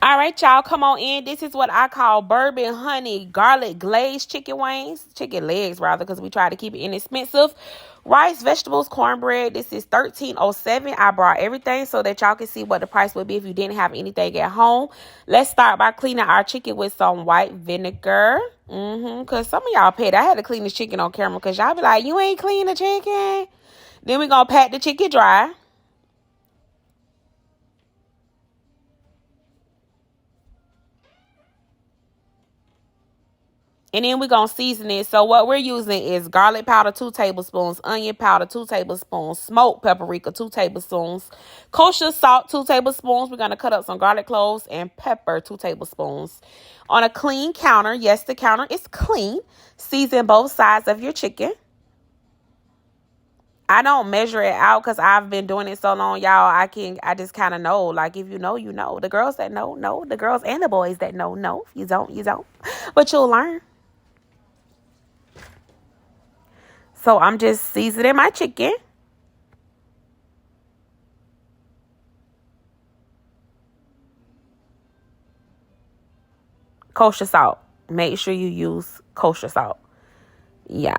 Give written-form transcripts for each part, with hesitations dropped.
All right, y'all, come on in. This is what I call bourbon, honey, garlic, glazed chicken wings, chicken legs, rather, because we try to keep it inexpensive. Rice, vegetables, cornbread. This is $13.07. I brought everything so that y'all can see what the price would be if you didn't have anything at home. Let's start by cleaning our chicken with some white vinegar. Because some of y'all paid. I had to clean the chicken on camera because y'all be like, you ain't clean the chicken. Then we're going to pat the chicken dry. And then we're going to season it. So what we're using is garlic powder, 2 tablespoons, onion powder, 2 tablespoons, smoked paprika, 2 tablespoons, kosher salt, 2 tablespoons. We're going to cut up some garlic cloves and pepper, 2 tablespoons. On a clean counter, yes, the counter is clean. Season both sides of your chicken. I don't measure it out because I've been doing it so long, y'all. I just kind of know. Like, if you know, you know. The girls that know, know. The girls and the boys that know, know. If you don't, you don't. But you'll learn. So I'm just seasoning my chicken. Kosher salt. Make sure you use kosher salt. Yeah.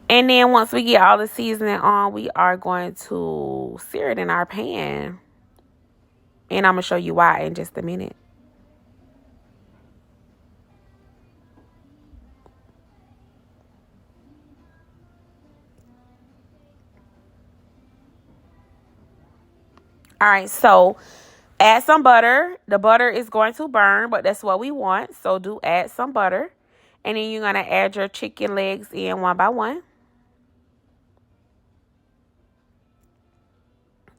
And then once we get all the seasoning on, we are going to sear it in our pan. And I'm going to show you why in just a minute. All right, so add some butter. The butter is going to burn, but that's what we want. So do add some butter. And then you're going to add your chicken legs in one by one.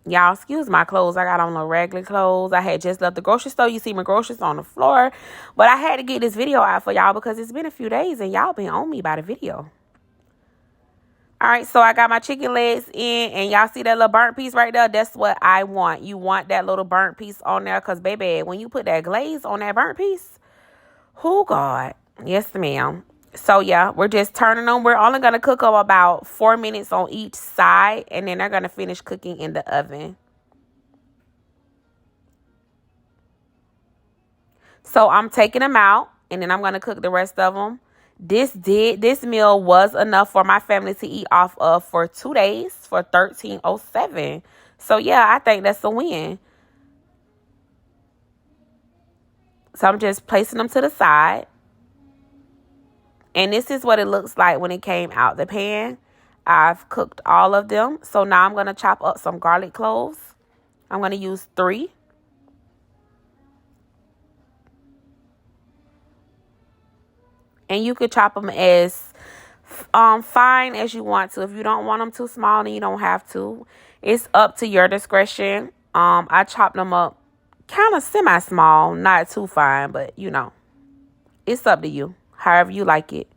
Y'all, excuse my clothes. I got on the regular clothes. I had just left the grocery store. You see my groceries on the floor. But I had to get this video out for y'all because it's been a few days and y'all been on me by the video. All right, so I got my chicken legs in, and y'all see that little burnt piece right there? That's what I want. You want that little burnt piece on there because, baby, when you put that glaze on that burnt piece, oh, God. Yes, ma'am. So, yeah, we're just turning them. We're only going to cook them about 4 minutes on each side, and then they're going to finish cooking in the oven. So, I'm taking them out, and then I'm going to cook the rest of them. This meal was enough for my family to eat off of for 2 days for $13.07. So, yeah, I think that's a win. So, I'm just placing them to the side. And this is what it looks like when it came out the pan. I've cooked all of them. So, now I'm going to chop up some garlic cloves. I'm going to use 3. And you could chop them as fine as you want to. If you don't want them too small, then you don't have to. It's up to your discretion. I chopped them up kind of semi-small, not too fine, but you know, it's up to you, however you like it.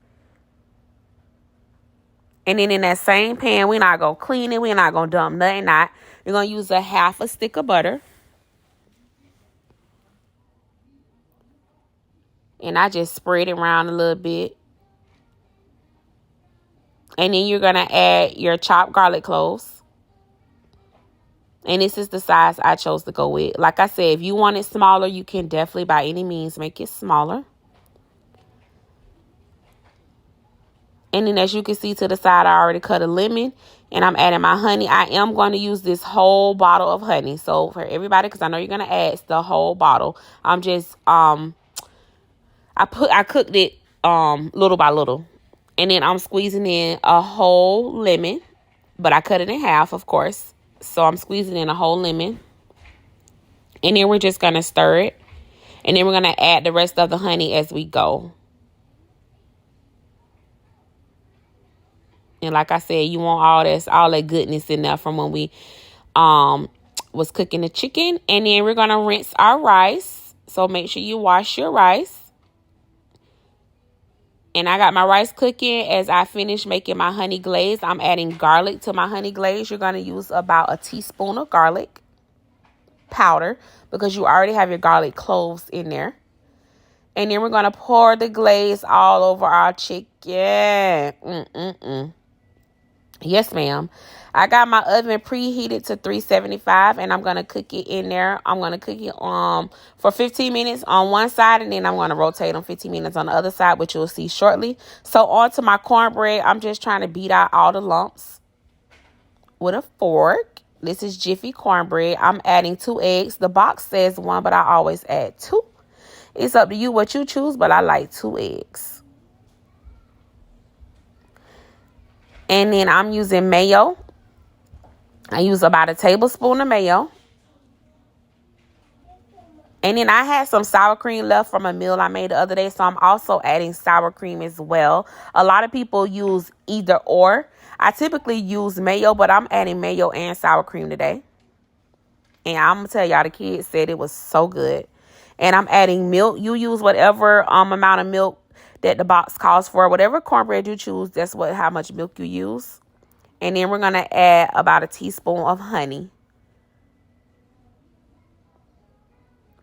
And then in that same pan, we're not going to clean it. We're not going to dump nothing out. You're going to use a half a stick of butter. And I just spread it around a little bit. And then you're going to add your chopped garlic cloves. And this is the size I chose to go with. Like I said, if you want it smaller, you can definitely by any means make it smaller. And then as you can see to the side, I already cut a lemon. And I'm adding my honey. I am going to use this whole bottle of honey. So for everybody, because I know you're going to add the whole bottle. I'm just, I cooked it little by little. And then I'm squeezing in a whole lemon. But I cut it in half, of course. So I'm squeezing in a whole lemon. And then we're just going to stir it. And then we're going to add the rest of the honey as we go. And like I said, you want all that goodness in there from when we was cooking the chicken. And then we're going to rinse our rice. So make sure you wash your rice. And I got my rice cooking. As I finish making my honey glaze, I'm adding garlic to my honey glaze. You're going to use about a teaspoon of garlic powder because you already have your garlic cloves in there. And then we're going to pour the glaze all over our chicken. Yes, ma'am. I got my oven preheated to 375, and I'm gonna cook it in there. I'm gonna cook it for 15 minutes on one side, and then I'm gonna rotate them 15 minutes on the other side, which you'll see shortly. So on to my cornbread. I'm just trying to beat out all the lumps with a fork. This is Jiffy cornbread. I'm adding 2 eggs. The box says 1, but I always add 2. It's up to you what you choose, but I like 2 eggs. And then I'm using mayo. I use about a tablespoon of mayo. And then I had some sour cream left from a meal I made the other day, so I'm also adding sour cream as well. A lot of people use either or. I typically use mayo, but I'm adding mayo and sour cream today. And I'm going to tell y'all, the kids said it was so good. And I'm adding milk. You use whatever amount of milk that the box calls for. Whatever cornbread you choose, that's how much milk you use. And then we're going to add about a teaspoon of honey.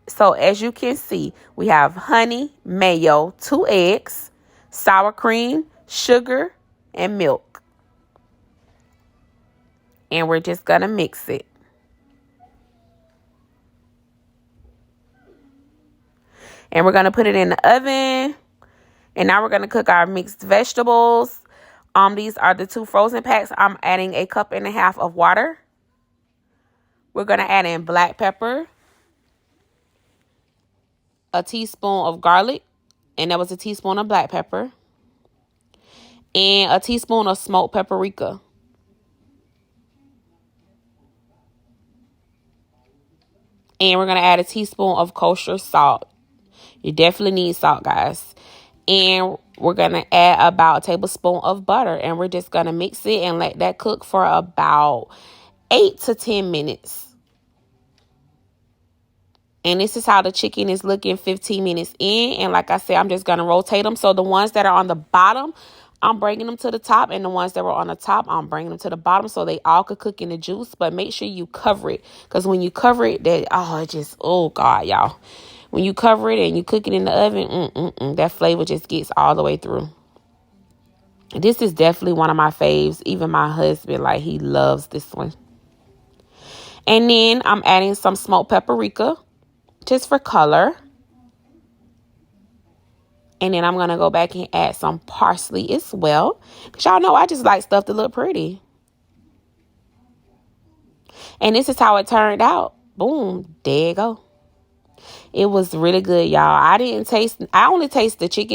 So as you can see, we have honey, mayo, 2 eggs, sour cream, sugar, and milk. And we're just going to mix it. And we're going to put it in the oven. And now we're going to cook our mixed vegetables. These are the 2 frozen packs. I'm adding 1.5 cups of water. We're going to add in black pepper, a teaspoon of garlic, and that was a teaspoon of black pepper, and a teaspoon of smoked paprika. And we're going to add a teaspoon of kosher salt. You definitely need salt, guys. And we're going to add about a tablespoon of butter. And we're just going to mix it and let that cook for about 8 to 10 minutes. And this is how the chicken is looking 15 minutes in. And like I said, I'm just going to rotate them. So the ones that are on the bottom, I'm bringing them to the top. And the ones that were on the top, I'm bringing them to the bottom so they all could cook in the juice. But make sure you cover it. Because when you cover it, oh, God, y'all. When you cover it and you cook it in the oven, that flavor just gets all the way through. This is definitely one of my faves. Even my husband, he loves this one. And then I'm adding some smoked paprika just for color. And then I'm going to go back and add some parsley as well. Because y'all know I just like stuff to look pretty. And this is how it turned out. Boom. There you go. It was really good, y'all. I only taste the chicken.